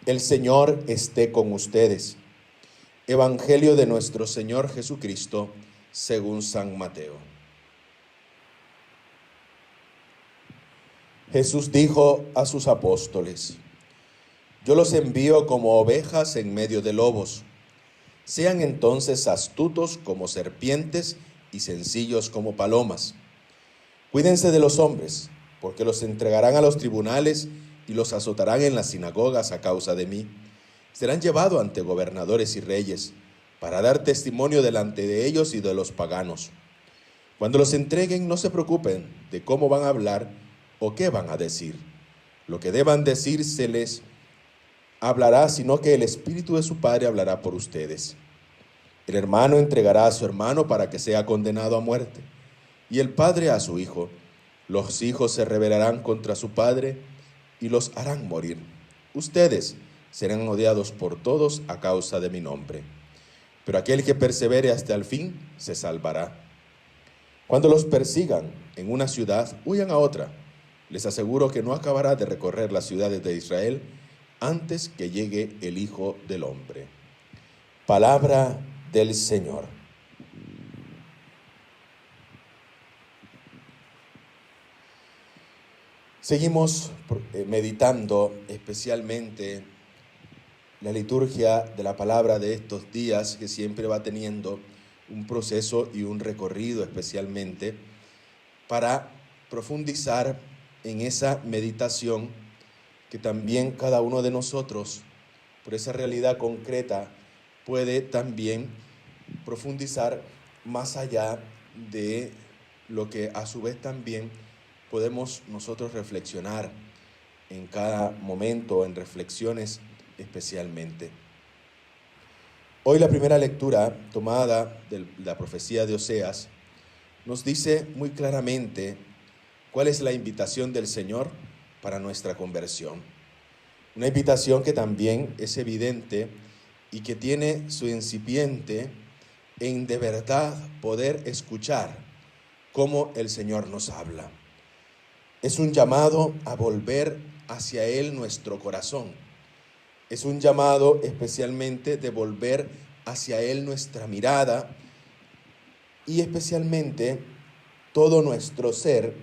El Señor esté con ustedes. Evangelio de nuestro Señor Jesucristo, según San Mateo. Jesús dijo a sus apóstoles: Yo los envío como ovejas en medio de lobos. Sean entonces astutos como serpientes y sencillos como palomas. Cuídense de los hombres, porque los entregarán a los tribunales y los azotarán en las sinagogas a causa de mí. Serán llevados ante gobernadores y reyes, para dar testimonio delante de ellos y de los paganos. Cuando los entreguen, no se preocupen de cómo van a hablar o qué van a decir. Lo que deban decir se les hablará, sino que el Espíritu de su Padre hablará por ustedes. El hermano entregará a su hermano para que sea condenado a muerte, y el padre a su hijo. Los hijos se rebelarán contra su padre y los harán morir. Ustedes serán odiados por todos a causa de mi nombre, pero aquel que persevere hasta el fin se salvará. Cuando los persigan en una ciudad, huyan a otra. Les aseguro que no acabará de recorrer las ciudades de Israel antes que llegue el Hijo del Hombre. Palabra del Señor. Seguimos meditando especialmente la liturgia de la palabra de estos días, que siempre va teniendo un proceso y un recorrido especialmente para profundizar en esa meditación que también cada uno de nosotros, por esa realidad concreta, puede también profundizar más allá de lo que a su vez también podemos nosotros reflexionar en cada momento, en reflexiones especialmente. Hoy la primera lectura, tomada de la profecía de Oseas, nos dice muy claramente cuál es la invitación del Señor para nuestra conversión. Una invitación que también es evidente y que tiene su incipiente en de verdad poder escuchar cómo el Señor nos habla. Es un llamado a volver hacia Él nuestro corazón. Es un llamado especialmente de volver hacia Él nuestra mirada y especialmente todo nuestro ser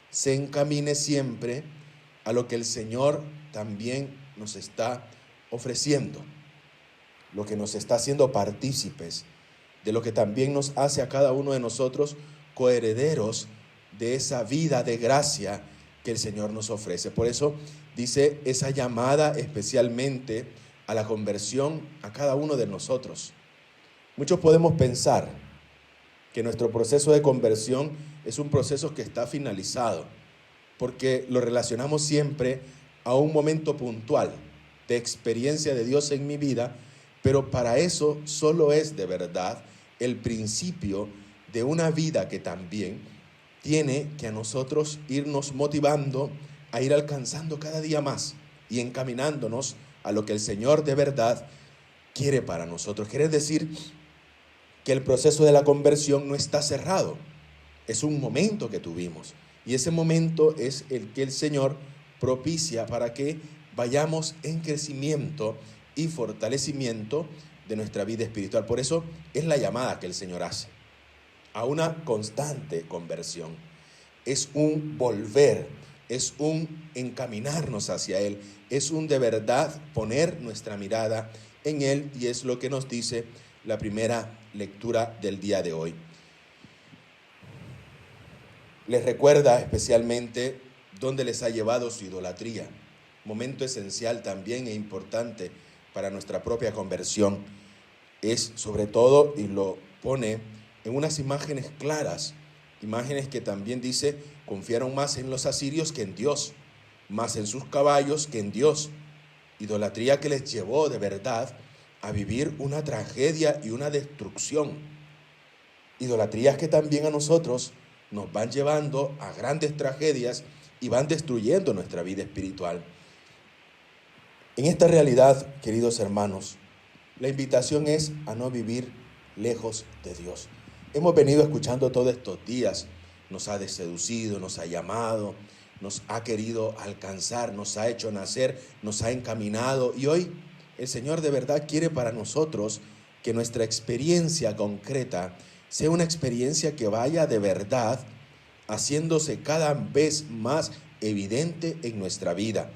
se encamine siempre a lo que el Señor también nos está ofreciendo, lo que nos está haciendo partícipes, de lo que también nos hace a cada uno de nosotros coherederos de esa vida de gracia que el Señor nos ofrece. Por eso dice esa llamada especialmente a la conversión a cada uno de nosotros. Muchos podemos pensar que nuestro proceso de conversión es un proceso que está finalizado, porque lo relacionamos siempre a un momento puntual de experiencia de Dios en mi vida, pero para eso solo es de verdad el principio de una vida que también tiene que a nosotros irnos motivando a ir alcanzando cada día más y encaminándonos a lo que el Señor de verdad quiere para nosotros. Quiere decir que el proceso de la conversión no está cerrado, es un momento que tuvimos y ese momento es el que el Señor propicia para que vayamos en crecimiento y fortalecimiento de nuestra vida espiritual. Por eso es la llamada que el Señor hace a una constante conversión. Es un volver, es un encaminarnos hacia Él, es un de verdad poner nuestra mirada en Él, y es lo que nos dice la primera lectura del día de hoy. Les recuerda especialmente dónde les ha llevado su idolatría, momento esencial también e importante para nuestra propia conversión. Es sobre todo, y lo pone en unas imágenes claras, imágenes que también dice, confiaron más en los asirios que en Dios, más en sus caballos que en Dios. Idolatría que les llevó de verdad a vivir una tragedia y una destrucción. Idolatrías que también a nosotros nos van llevando a grandes tragedias y van destruyendo nuestra vida espiritual. En esta realidad, queridos hermanos, la invitación es a no vivir lejos de Dios. Hemos venido escuchando todos estos días, nos ha seducido, nos ha llamado, nos ha querido alcanzar, nos ha hecho nacer, nos ha encaminado. Y hoy el Señor de verdad quiere para nosotros que nuestra experiencia concreta sea una experiencia que vaya de verdad haciéndose cada vez más evidente en nuestra vida.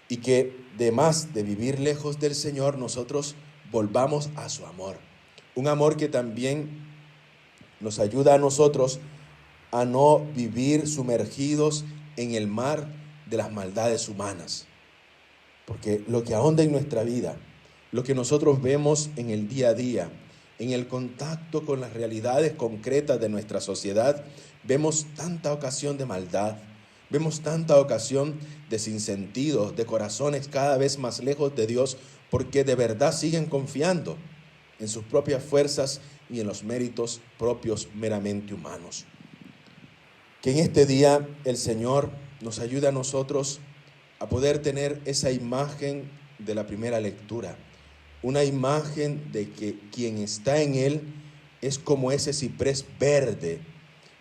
Y que además de vivir lejos del Señor, nosotros volvamos a su amor. Un amor que también nos ayuda a nosotros a no vivir sumergidos en el mar de las maldades humanas. Porque lo que ahonda en nuestra vida, lo que nosotros vemos en el día a día, en el contacto con las realidades concretas de nuestra sociedad, vemos tanta ocasión de maldad, vemos tanta ocasión de sinsentidos, de corazones cada vez más lejos de Dios, porque de verdad siguen confiando en sus propias fuerzas y en los méritos propios meramente humanos. Que en este día el Señor nos ayude a nosotros a poder tener esa imagen de la primera lectura, una imagen de que quien está en Él es como ese ciprés verde,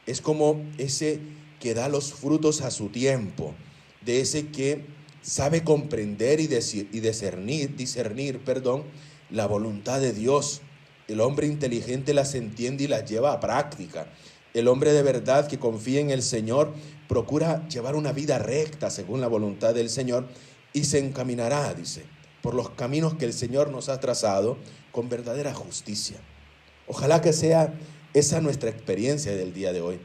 es como ese que da los frutos a su tiempo, de ese que sabe comprender y discernir, la voluntad de Dios. El hombre inteligente las entiende y las lleva a práctica. El hombre de verdad que confía en el Señor procura llevar una vida recta según la voluntad del Señor y se encaminará, dice, por los caminos que el Señor nos ha trazado con verdadera justicia. Ojalá que sea esa nuestra experiencia del día de hoy,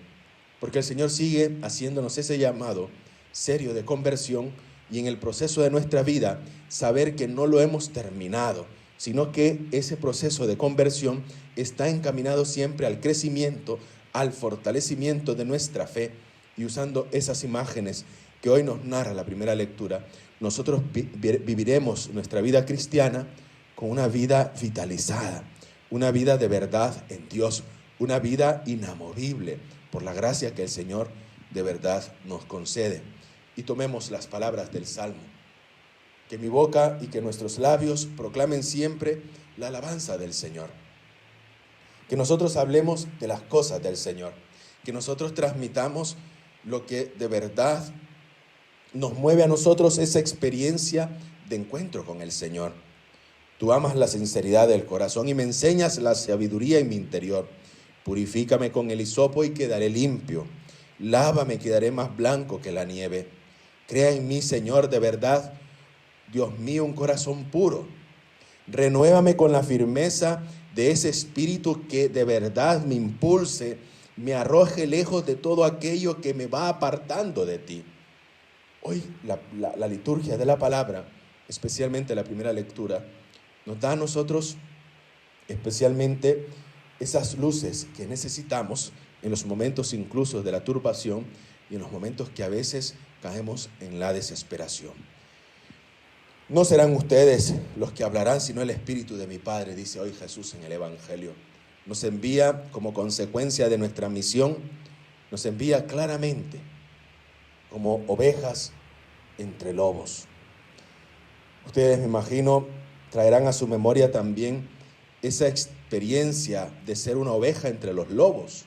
porque el Señor sigue haciéndonos ese llamado serio de conversión y en el proceso de nuestra vida saber que no lo hemos terminado, sino que ese proceso de conversión está encaminado siempre al crecimiento, al fortalecimiento de nuestra fe. Y usando esas imágenes que hoy nos narra la primera lectura, nosotros viviremos nuestra vida cristiana con una vida vitalizada, una vida de verdad en Dios, una vida inamovible por la gracia que el Señor de verdad nos concede. Y tomemos las palabras del Salmo. Que mi boca y que nuestros labios proclamen siempre la alabanza del Señor. Que nosotros hablemos de las cosas del Señor. Que nosotros transmitamos lo que de verdad nos mueve a nosotros, esa experiencia de encuentro con el Señor. Tú amas la sinceridad del corazón y me enseñas la sabiduría en mi interior. Purifícame con el hisopo y quedaré limpio. Lávame y quedaré más blanco que la nieve. Crea en mí, Señor, de verdad, Dios mío, un corazón puro. Renuévame con la firmeza de ese espíritu que de verdad me impulse, me arroje lejos de todo aquello que me va apartando de ti. Hoy la liturgia de la palabra, especialmente la primera lectura, nos da a nosotros especialmente esas luces que necesitamos en los momentos incluso de la turbación y en los momentos que a veces caemos en la desesperación. No serán ustedes los que hablarán, sino el Espíritu de mi Padre, dice hoy Jesús en el Evangelio. Nos envía como consecuencia de nuestra misión, nos envía claramente como ovejas entre lobos. Ustedes, me imagino, traerán a su memoria también esa experiencia de ser una oveja entre los lobos.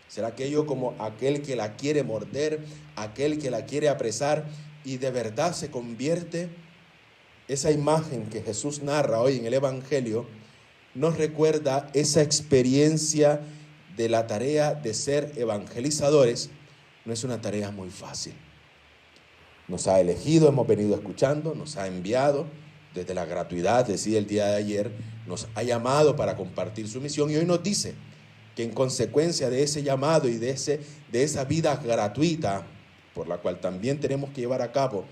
Será aquello como aquel que la quiere morder, aquel que la quiere apresar y de verdad se convierte. Esa imagen que Jesús narra hoy en el Evangelio nos recuerda esa experiencia de la tarea de ser evangelizadores. No es una tarea muy fácil. Nos ha elegido, hemos venido escuchando, nos ha enviado desde la gratuidad, decía el día de ayer, nos ha llamado para compartir su misión y hoy nos dice que en consecuencia de ese llamado y de esa vida gratuita, por la cual también tenemos que llevar a cabo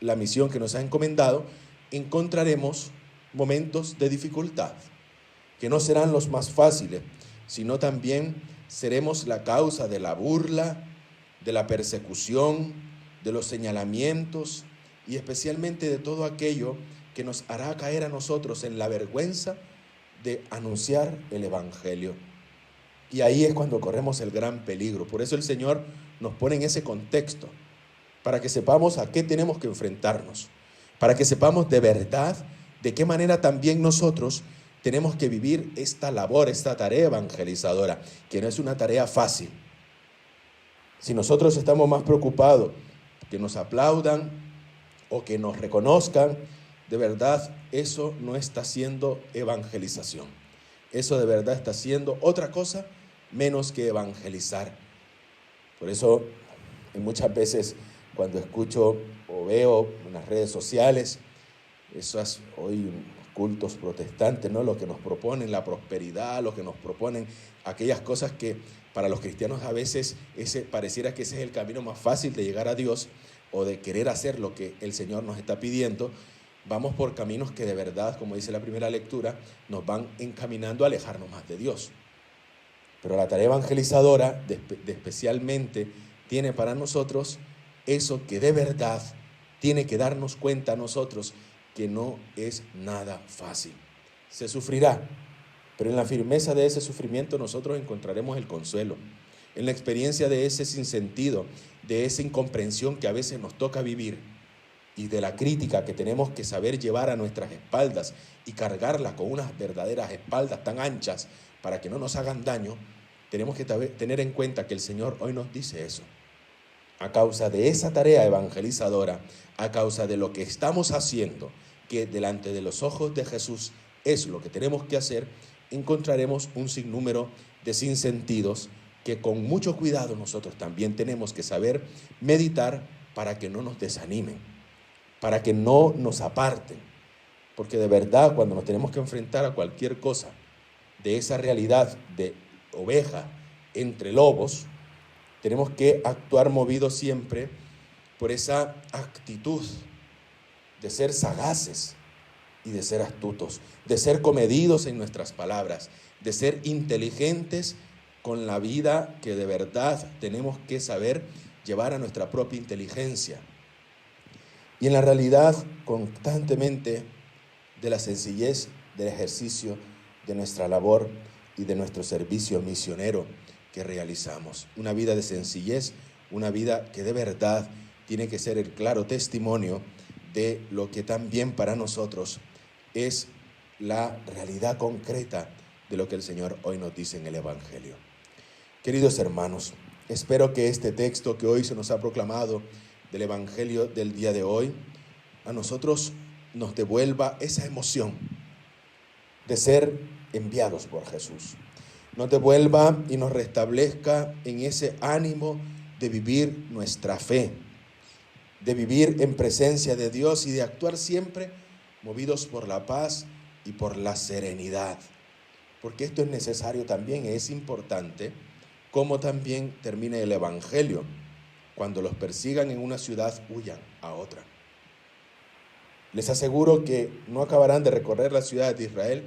la misión que nos ha encomendado, encontraremos momentos de dificultad, que no serán los más fáciles, sino también seremos la causa de la burla, de la persecución, de los señalamientos y especialmente de todo aquello que nos hará caer a nosotros en la vergüenza de anunciar el Evangelio. Y ahí es cuando corremos el gran peligro. Por eso el Señor nos pone en ese contexto, para que sepamos a qué tenemos que enfrentarnos, para que sepamos de verdad de qué manera también nosotros tenemos que vivir esta labor, esta tarea evangelizadora, que no es una tarea fácil. Si nosotros estamos más preocupados que nos aplaudan o que nos reconozcan, de verdad eso no está siendo evangelización. Eso de verdad está siendo otra cosa menos que evangelizar. Por eso, muchas veces cuando escucho o veo en las redes sociales, esos hoy cultos protestantes, ¿no? Lo que nos proponen, la prosperidad, lo que nos proponen, aquellas cosas que para los cristianos a veces pareciera que ese es el camino más fácil de llegar a Dios o de querer hacer lo que el Señor nos está pidiendo. Vamos por caminos que de verdad, como dice la primera lectura, nos van encaminando a alejarnos más de Dios. Pero la tarea evangelizadora especialmente tiene para nosotros eso que de verdad tiene que darnos cuenta a nosotros que no es nada fácil. Se sufrirá, pero en la firmeza de ese sufrimiento nosotros encontraremos el consuelo. En la experiencia de ese sinsentido, de esa incomprensión que a veces nos toca vivir y de la crítica que tenemos que saber llevar a nuestras espaldas y cargarla con unas verdaderas espaldas tan anchas para que no nos hagan daño, tenemos que tener en cuenta que el Señor hoy nos dice eso. A causa de esa tarea evangelizadora, a causa de lo que estamos haciendo, que delante de los ojos de Jesús es lo que tenemos que hacer, encontraremos un sinnúmero de sinsentidos que con mucho cuidado nosotros también tenemos que saber meditar para que no nos desanimen, para que no nos aparten, porque de verdad cuando nos tenemos que enfrentar a cualquier cosa de esa realidad de oveja entre lobos, tenemos que actuar movidos siempre por esa actitud de ser sagaces y de ser astutos, de ser comedidos en nuestras palabras, de ser inteligentes con la vida que de verdad tenemos que saber llevar a nuestra propia inteligencia. Y en la realidad constantemente de la sencillez del ejercicio de nuestra labor y de nuestro servicio misionero que realizamos. Una vida de sencillez, una vida que de verdad tiene que ser el claro testimonio de lo que también para nosotros es la realidad concreta de lo que el Señor hoy nos dice en el Evangelio. Queridos hermanos, espero que este texto que hoy se nos ha proclamado del Evangelio del día de hoy, a nosotros nos devuelva esa emoción de ser enviados por Jesús. Nos devuelva y nos restablezca en ese ánimo de vivir nuestra fe, de vivir en presencia de Dios y de actuar siempre movidos por la paz y por la serenidad. Porque esto es necesario también, es importante, como también termine el Evangelio. Cuando los persigan en una ciudad, huyan a otra. Les aseguro que no acabarán de recorrer las ciudades de Israel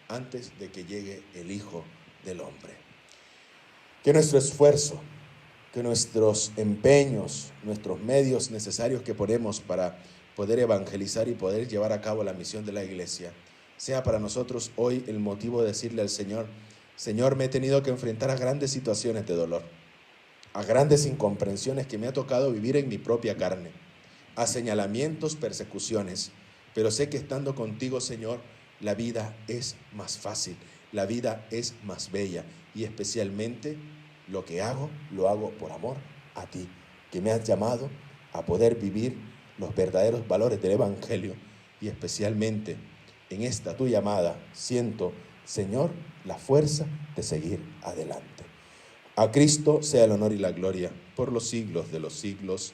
antes de que llegue el Hijo del Hombre. Que nuestro esfuerzo, que nuestros empeños, nuestros medios necesarios que ponemos para poder evangelizar y poder llevar a cabo la misión de la iglesia, sea para nosotros hoy el motivo de decirle al Señor: Señor, me he tenido que enfrentar a grandes situaciones de dolor, a grandes incomprensiones que me ha tocado vivir en mi propia carne, a señalamientos, persecuciones, pero sé que estando contigo, Señor, la vida es más fácil, la vida es más bella, y especialmente lo que hago, lo hago por amor a ti, que me has llamado a poder vivir los verdaderos valores del Evangelio, y especialmente en esta tu llamada siento, Señor, la fuerza de seguir adelante. A Cristo sea el honor y la gloria por los siglos de los siglos.